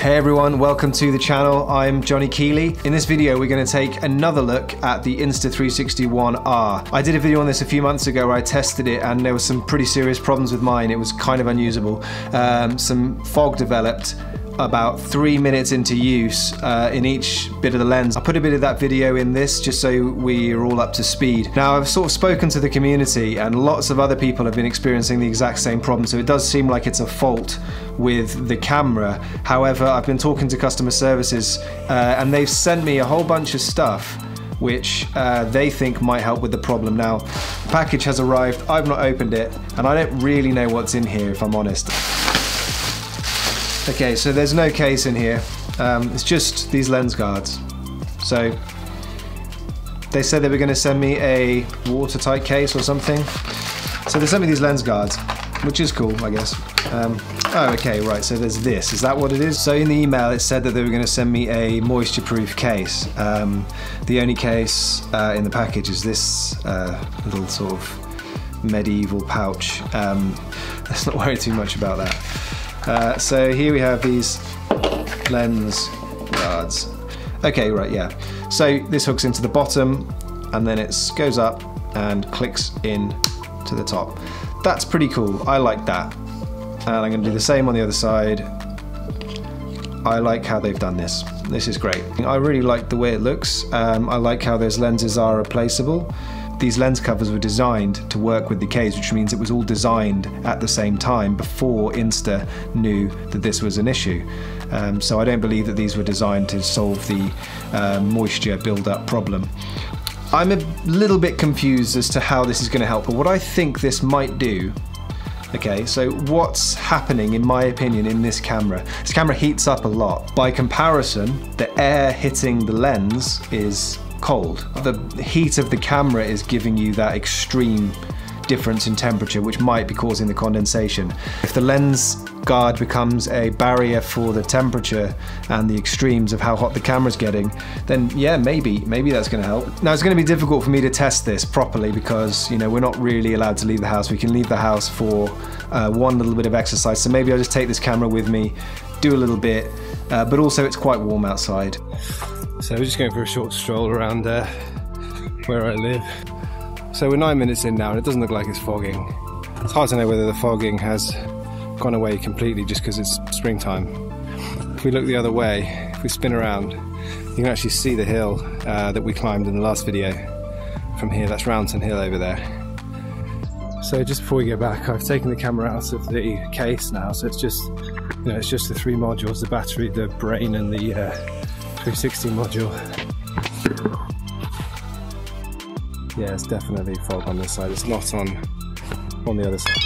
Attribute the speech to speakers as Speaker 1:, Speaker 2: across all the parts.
Speaker 1: Hey everyone, welcome to the channel. I'm Johnny Keeley. In this video, we're going to take another look at the Insta360 One R. I did a video on this a few months ago where I tested it and there were some pretty serious problems with mine. It was kind of unusable. Some fog developed about 3 minutes into use in each bit of the lens. I put a bit of that video in this just so we're all up to speed. Now I've sort of spoken to the community and lots of other people have been experiencing the exact same problem, so it does seem like it's a fault with the camera. However, I've been talking to customer services and they've sent me a whole bunch of stuff which they think might help with the problem. Now, the package has arrived, I've not opened it, and I don't really know what's in here if I'm honest. Okay, so there's no case in here, it's just these lens guards. So they said they were going to send me a watertight case or something. So they sent me these lens guards, which is cool, I guess. Oh, okay, right, so there's this. Is that what it is? So in the email it said that they were going to send me a moisture-proof case. The only case in the package is this little sort of medieval pouch. Let's not worry too much about that. So here we have these lens guards. Okay, right, yeah. So this hooks into the bottom and then it goes up and clicks in to the top. That's pretty cool, I like that. And I'm going to do the same on the other side. I like how they've done this. This is great. I really like the way it looks. I like how those lenses are replaceable. These lens covers were designed to work with the case, which means it was all designed at the same time before Insta knew that this was an issue. So I don't believe that these were designed to solve the moisture build-up problem. I'm a little bit confused as to how this is going to help, but what I think this might do. Okay, so what's happening, in my opinion, in this camera? This camera heats up a lot. By comparison, the air hitting the lens is cold. The heat of the camera is giving you that extreme difference in temperature, which might be causing the condensation. If the lens guard becomes a barrier for the temperature and the extremes of how hot the camera's getting, then yeah, maybe that's going to help. Now it's going to be difficult for me to test this properly because, you know, we're not really allowed to leave the house. We can leave the house for one little bit of exercise, so maybe I'll just take this camera with me, do a little bit, but also it's quite warm outside. So we're just going for a short stroll around where I live. So we're 9 minutes in now and it doesn't look like it's fogging. It's hard to know whether the fogging has gone away completely just because it's springtime. If we look the other way, if we spin around, you can actually see the hill that we climbed in the last video from here. That's Roundton Hill over there. So just before we go back, I've taken the camera out of the case now, so it's just, you know, it's just the three modules, the battery, the brain and the 360 module. Yeah, it's definitely fog on this side. It's not on the other side.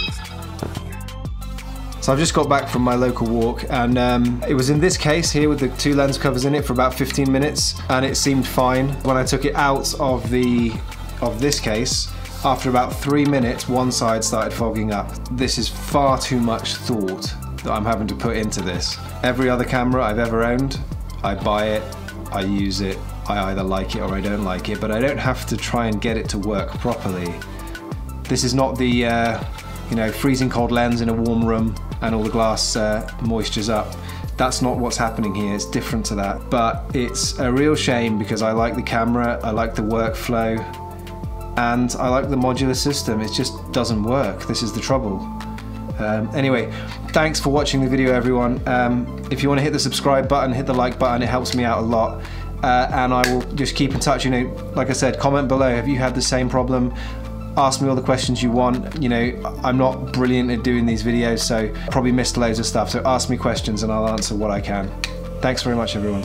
Speaker 1: So I've just got back from my local walk and it was in this case here with the two lens covers in it for about 15 minutes and it seemed fine. When I took it out of this case, after about 3 minutes, one side started fogging up. This is far too much thought that I'm having to put into this. Every other camera I've ever owned, I buy it, I use it, I either like it or I don't like it, but I don't have to try and get it to work properly. This is not the you know, freezing cold lens in a warm room and all the glass moisture's up. That's not what's happening here, it's different to that. But it's a real shame because I like the camera, I like the workflow, and I like the modular system. It just doesn't work. This is the trouble. Anyway, thanks for watching the video, everyone. If you want to hit the subscribe button, hit the like button, it helps me out a lot. And I will just keep in touch. You know, like I said, comment below. Have you had the same problem? Ask me all the questions you want. You know, I'm not brilliant at doing these videos, so I probably missed loads of stuff. So ask me questions and I'll answer what I can. Thanks very much, everyone.